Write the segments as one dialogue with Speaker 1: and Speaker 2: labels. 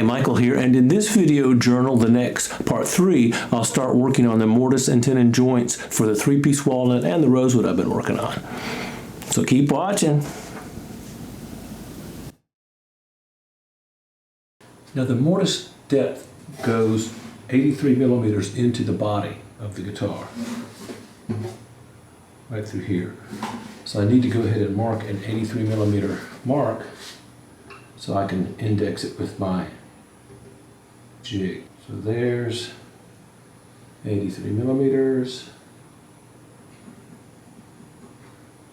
Speaker 1: Michael here, and in this video journal, the next part 3, I'll start working on the mortise and tenon joints for the 3-piece walnut and the rosewood I've been working on. So keep watching. Now the mortise depth goes 83 millimeters into the body of the guitar, right through here. So I need to go ahead and mark an 83 millimeter mark so I can index it with my jig. So there's 83 millimeters.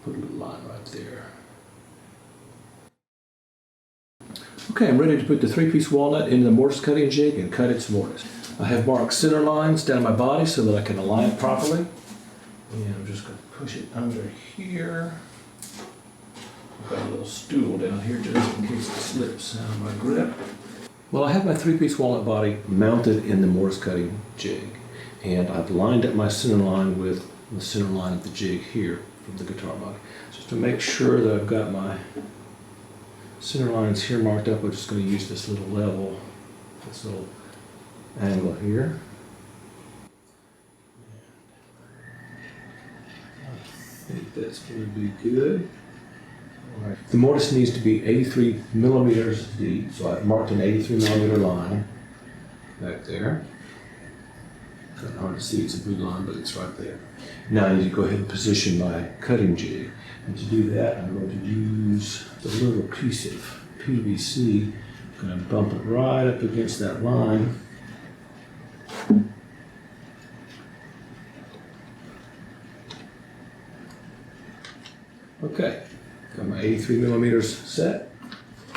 Speaker 1: Put a little line right there. Okay, I'm ready to put the 3-piece walnut into the mortise cutting jig and cut its mortise. I have marked center lines down my body so that I can align it properly. And I'm just going to push it under here. I've got a little stool down here just in case it slips out of my grip. Well, I have my 3-piece walnut body mounted in the mortise cutting jig, and I've lined up my center line with the center line of the jig here from the guitar body. Just to make sure that I've got my center lines here marked up, I'm just going to use this little level, this little angle here. I think that's going to be good. All right. The mortise needs to be 83 millimeters deep, so I've marked an 83 millimeter line back there. Kind of hard to see, it's a blue line, but it's right there. Now I need to go ahead and position my cutting jig. And to do that, I'm going to use a little piece of PVC. I'm going to bump it right up against that line. Okay, got my 83 millimeters set.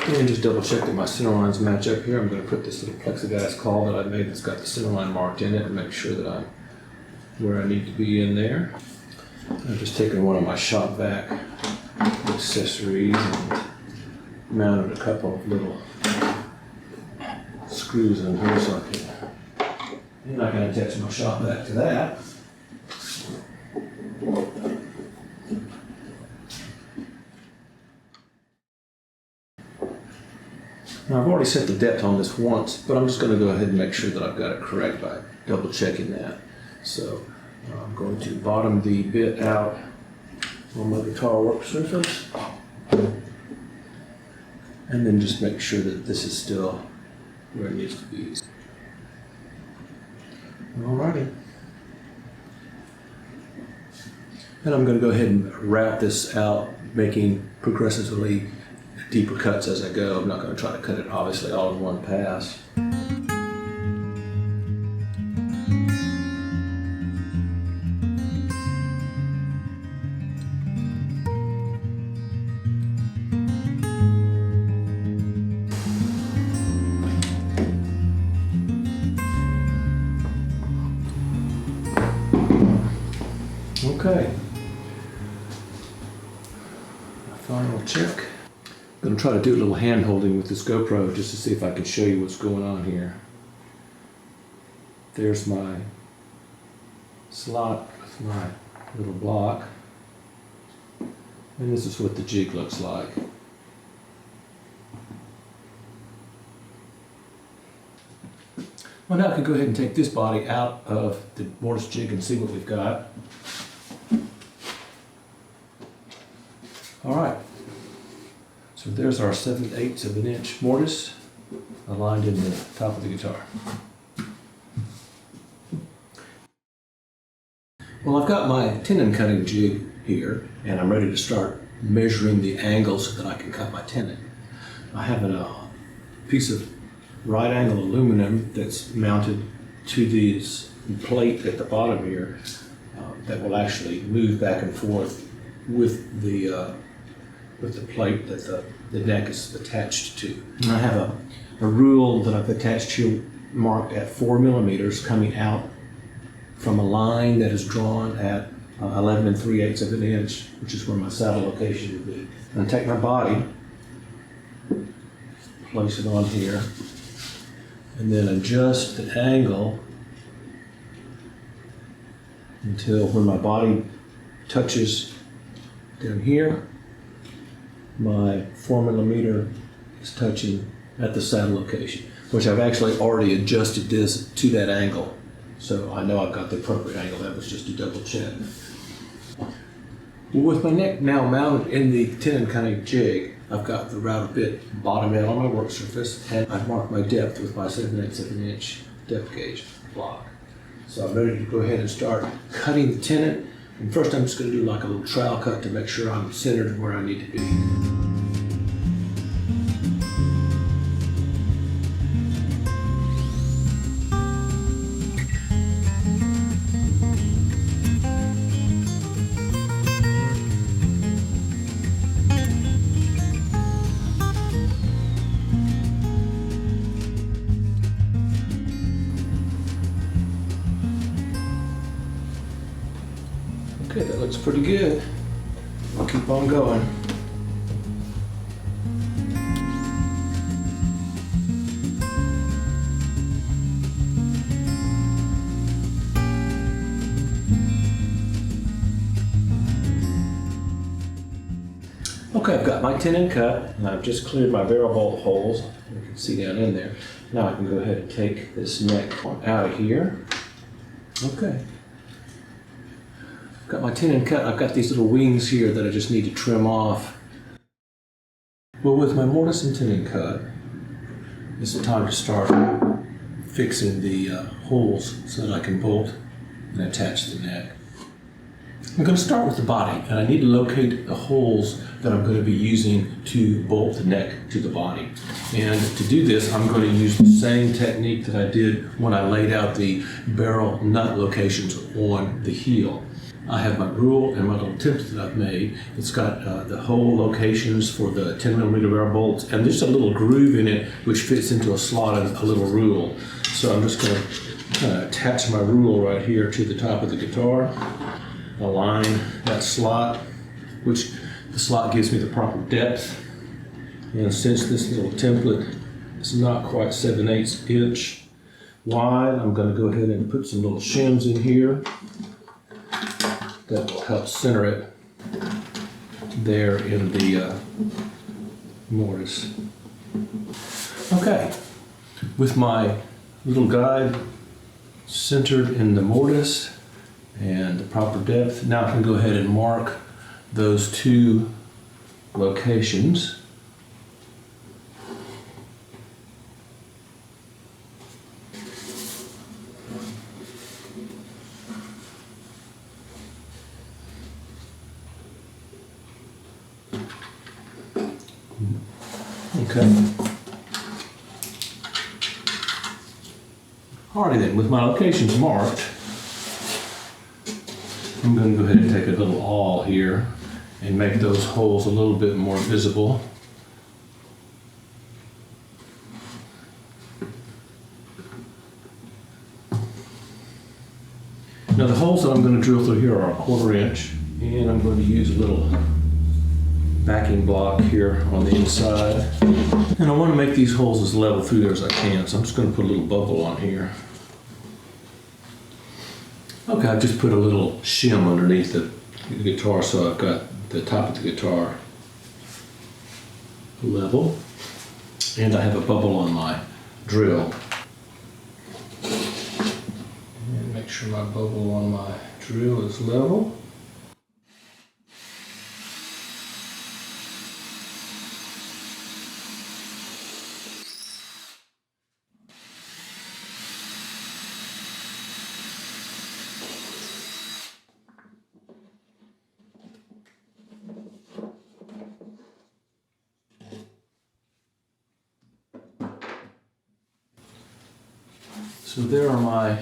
Speaker 1: And just double check that my center lines match up here. I'm going to put this little plexiglass caul that I made that's got the center line marked in it and make sure that I'm where I need to be in there. I've just taken one of my shop vac accessories and mounted a couple of little screws in here so I can attach my shop vac to that. Now I've already set the depth on this once, but I'm just going to go ahead and make sure that I've got it correct by double checking that. So I'm going to bottom the bit out on my guitar work surface, and then just make sure that this is still where it needs to be. Alrighty. And I'm going to go ahead and wrap this out, making progressively deeper cuts as I go. I'm not going to try to cut it obviously all in one pass. Okay. Final check. I'm going to try to do a little hand holding with this GoPro just to see if I can show you what's going on here. There's my slot with my little block, and this is what the jig looks like. Well, now I can go ahead and take this body out of the mortise jig and see what we've got. All right. So there's our 7/8 of an inch mortise aligned in the top of the guitar. Well, I've got my tenon cutting jig here, and I'm ready to start measuring the angle so that I can cut my tenon. I have a piece of right angle aluminum that's mounted to this plate at the bottom here that will actually move back and forth with the plate that the neck is attached to. And I have a rule that I've attached here marked at 4 millimeters coming out from a line that is drawn at 11 3/8 of an inch, which is where my saddle location would be. And I take my body, place it on here, and then adjust the angle until when my body touches down here, my 4 millimeter is touching at the saddle location. which I've actually already adjusted this to that angle. So I know I've got the appropriate angle. That was just a double check. Well, with my neck now mounted in the tenon cutting jig, I've got the router bit bottom out on my work surface, and I've marked my depth with my 7/8 of an inch depth gauge block. So I'm ready to go ahead and start cutting the tenon. And first I'm just going to do like a little trowel cut to make sure I'm centered where I need to be. Okay, that looks pretty good. I'll keep on going. Okay, I've got my tenon cut, and I've just cleared my barrel bolt holes. You can see down in there. Now I can go ahead and take this neck out of here. Okay. Got my tenon cut. I've got these little wings here that I just need to trim off. Well, with my mortise and tenon cut, it's time to start fixing the holes so that I can bolt and attach the neck. I'm going to start with the body, and I need to locate the holes that I'm going to be using to bolt the neck to the body. And to do this, I'm going to use the same technique that I did when I laid out the barrel nut locations on the heel. I have my rule and my little template that I've made. It's got the hole locations for the 10mm barrel bolts, and there's a little groove in it which fits into a slot and a little rule. So I'm just going to attach my rule right here to the top of the guitar, align that slot, which the slot gives me the proper depth. And since this little template is not quite 7/8 inch wide, I'm going to go ahead and put some little shims in here. That will help center it there in the mortise. Okay, with my little guide centered in the mortise and the proper depth, now I can go ahead and mark those two locations. Okay. Alrighty then, with my locations marked, I'm going to go ahead and take a little awl here and make those holes a little bit more visible. Now the holes that I'm going to drill through here are 1/4 inch, and I'm going to use a little backing block here on the inside. And I want to make these holes as level through there as I can, so I'm just going to put a little bubble on here. Okay, I just put a little shim underneath the guitar so I've got the top of the guitar level. And I have a bubble on my drill. And make sure my bubble on my drill is level. So there are my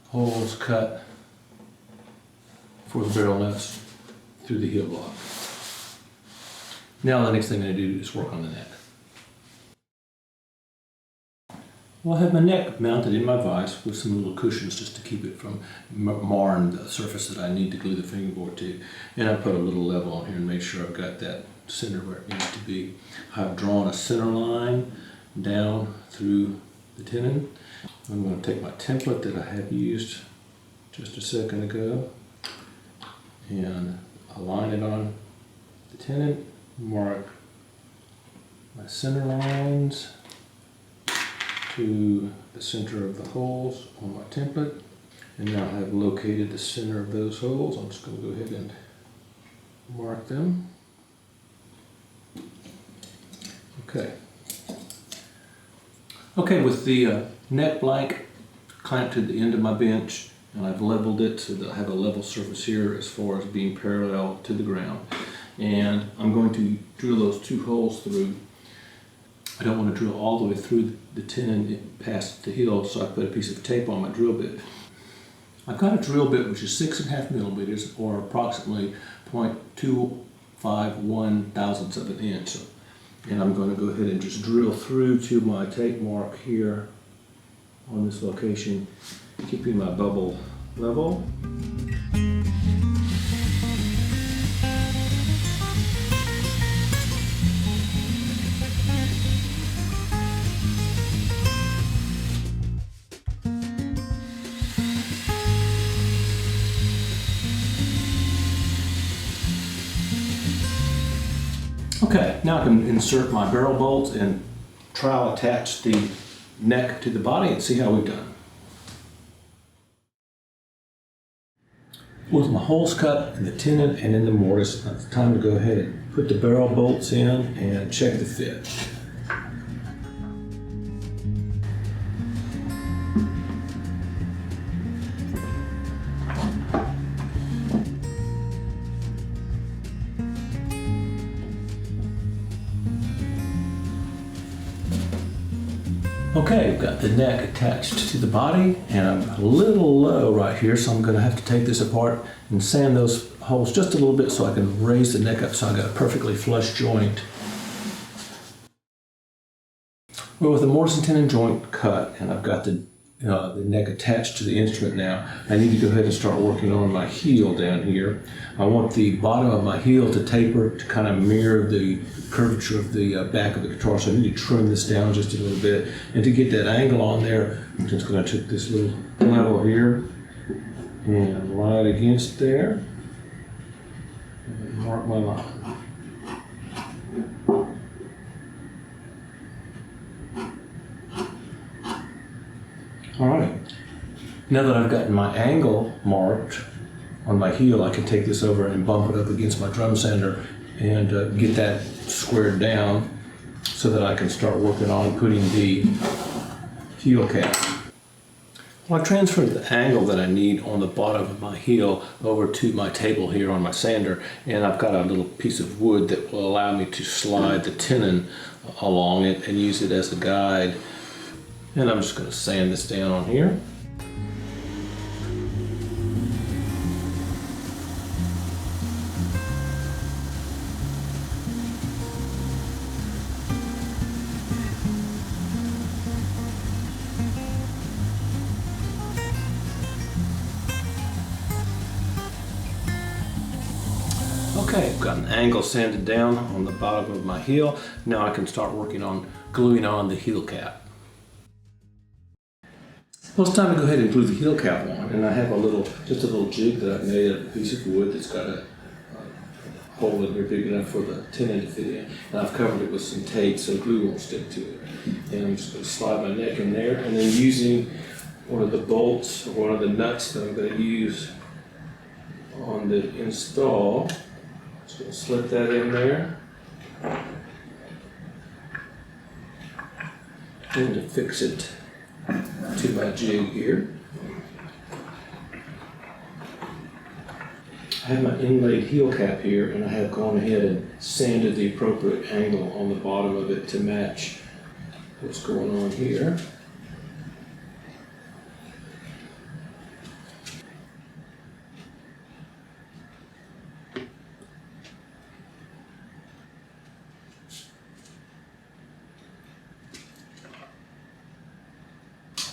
Speaker 1: holes cut for the barrel nuts through the heel block. Now the next thing I'm going to do is work on the neck. Well, I have my neck mounted in my vise with some little cushions just to keep it from marring the surface that I need to glue the fingerboard to. And I put a little level on here and make sure I've got that center where it needs to be. I've drawn a center line down through the tenon. I'm going to take my template that I have used just a second ago and align it on the tenon, mark my center lines to the center of the holes on my template. And now I have located the center of those holes. I'm just going to go ahead and mark them. Okay. Okay, with the neck blank clamped to the end of my bench, and I've leveled it so that I have a level surface here as far as being parallel to the ground. And I'm going to drill those 2 holes through. I don't want to drill all the way through the tenon past the heel, so I put a piece of tape on my drill bit. I've got a drill bit which is 6.5 millimeters, or approximately 0.251 thousandths of an inch. And I'm going to go ahead and just drill through to my tape mark here on this location, keeping my bubble level. Okay, now I can insert my barrel bolts and trowel attach the neck to the body and see how we've done. With my holes cut in the tenon and in the mortise, it's time to go ahead and put the barrel bolts in and check the fit. Okay, I've got the neck attached to the body, and I'm a little low right here, so I'm going to have to take this apart and sand those holes just a little bit so I can raise the neck up so I've got a perfectly flush joint. Well, with the mortise and tenon joint cut, and I've got the neck attached to the instrument now, I need to go ahead and start working on my heel down here. I want the bottom of my heel to taper to kind of mirror the curvature of the back of the guitar, so I need to trim this down just a little bit. And to get that angle on there, I'm just going to take this little level here and right against there and mark my line. All right, now that I've gotten my angle marked on my heel, I can take this over and bump it up against my drum sander and get that squared down so that I can start working on putting the heel cap. Well, I transferred the angle that I need on the bottom of my heel over to my table here on my sander, and I've got a little piece of wood that will allow me to slide the tenon along it and use it as a guide. And I'm just going to sand this down on here. Okay, I've got an angle sanded down on the bottom of my heel. Now I can start working on gluing on the heel cap. Well, it's time to go ahead and glue the heel cap on, and I have just a little jig that I've made of a piece of wood that's got a hole in here big enough for the tenon to fit in, and I've covered it with some tape so glue won't stick to it. And I'm just going to slide my neck in there, and then using one of the bolts or one of the nuts that I'm going to use on the install, just going to slip that in there, and to fix it to my jig here. I have my inlaid heel cap here, and I have gone ahead and sanded the appropriate angle on the bottom of it to match what's going on here.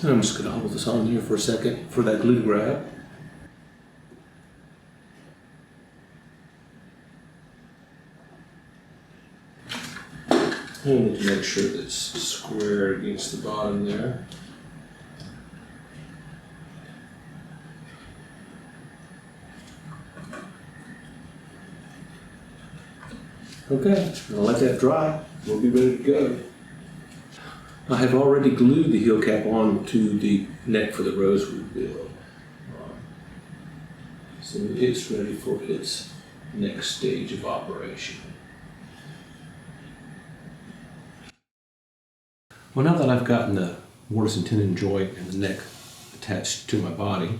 Speaker 1: And I'm just going to hold this on here for a second for that glue to grab. I need to make sure that it's square against the bottom there. Okay, I'll let that dry. we'll be ready to go. I have already glued the heel cap onto the neck for the rosewood build. So it's ready for its next stage of operation. Well, now that I've gotten the mortise and tenon joint and the neck attached to my body,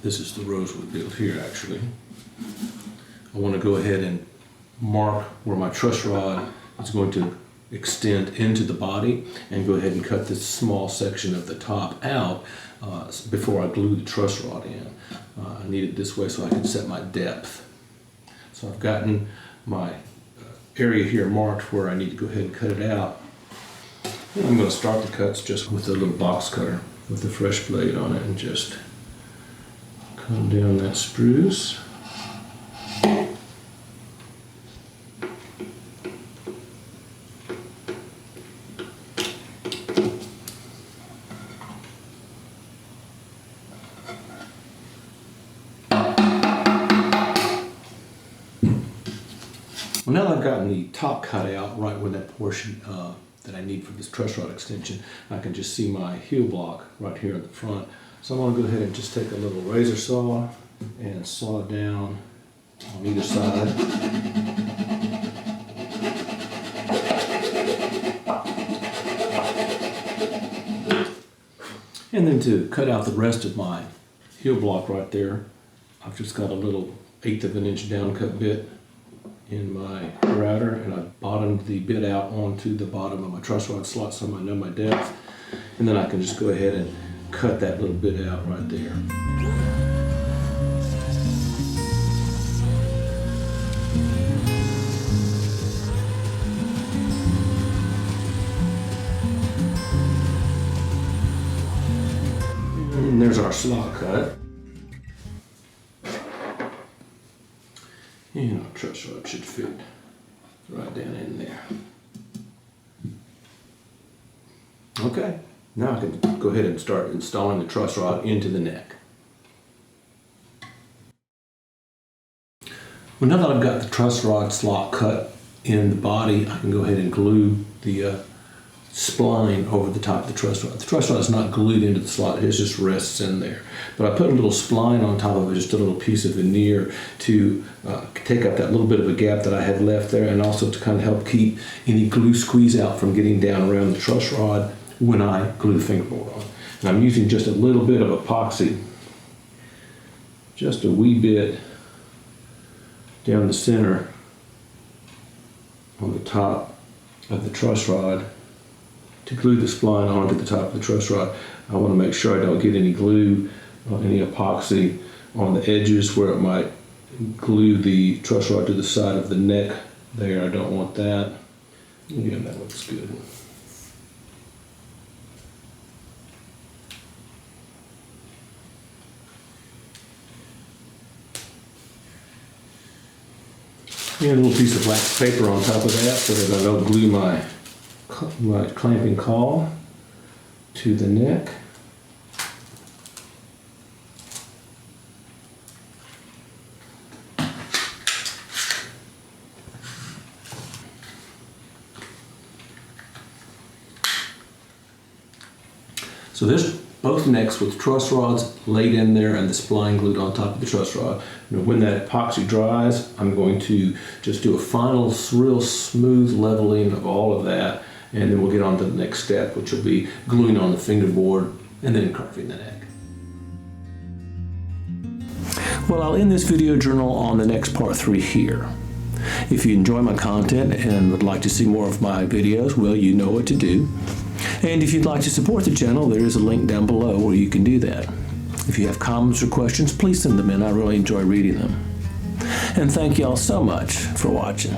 Speaker 1: this is the rosewood build here actually, I want to go ahead and mark where my truss rod is going to extend into the body and go ahead and cut this small section of the top out before I glue the truss rod in. I need it this way so I can set my depth. So I've gotten my area here marked where I need to go ahead and cut it out. And I'm going to start the cuts just with a little box cutter with a fresh blade on it and just come down that spruce. Well, now that I've gotten the top cut out right with that portion that I need for this truss rod extension, I can just see my heel block right here in the front. So I'm going to go ahead and just take a little razor saw and saw down on either side. And then to cut out the rest of my heel block right there, I've just got a little 1/8 of an inch down cut bit in my router, and I bottomed the bit out onto the bottom of my truss rod slot so I know my depth, and then I can just go ahead and cut that little bit out right there. And there's our slot cut. And our truss rod should fit right down in there. Okay, now I can go ahead and start installing the truss rod into the neck. Well, now that I've got the truss rod slot cut in the body, I can go ahead and glue the spline over the top of the truss rod. The truss rod is not glued into the slot, it just rests in there. But I put a little spline on top of it, just a little piece of veneer to take up that little bit of a gap that I had left there, and also to kind of help keep any glue squeeze out from getting down around the truss rod when I glue the fingerboard on. And I'm using just a little bit of epoxy, just a wee bit down the center on the top of the truss rod to glue the spline onto the top of the truss rod. I want to make sure I don't get any glue or any epoxy on the edges where it might glue the truss rod to the side of the neck there. I don't want that. Again, that looks good. And a little piece of wax paper on top of that so that I don't glue my clamping caul to the neck. So there's both necks with truss rods laid in there and the spline glued on top of the truss rod. Now when that epoxy dries, I'm going to just do a final real smooth leveling of all of that, and then we'll get on to the next step, which will be gluing on the fingerboard and then carving the neck. Well, I'll end this video journal on the next part 3 here. If you enjoy my content and would like to see more of my videos, well, you know what to do. And if you'd like to support the channel, there is a link down below where you can do that. If you have comments or questions, please send them in. I really enjoy reading them. And thank you all so much for watching.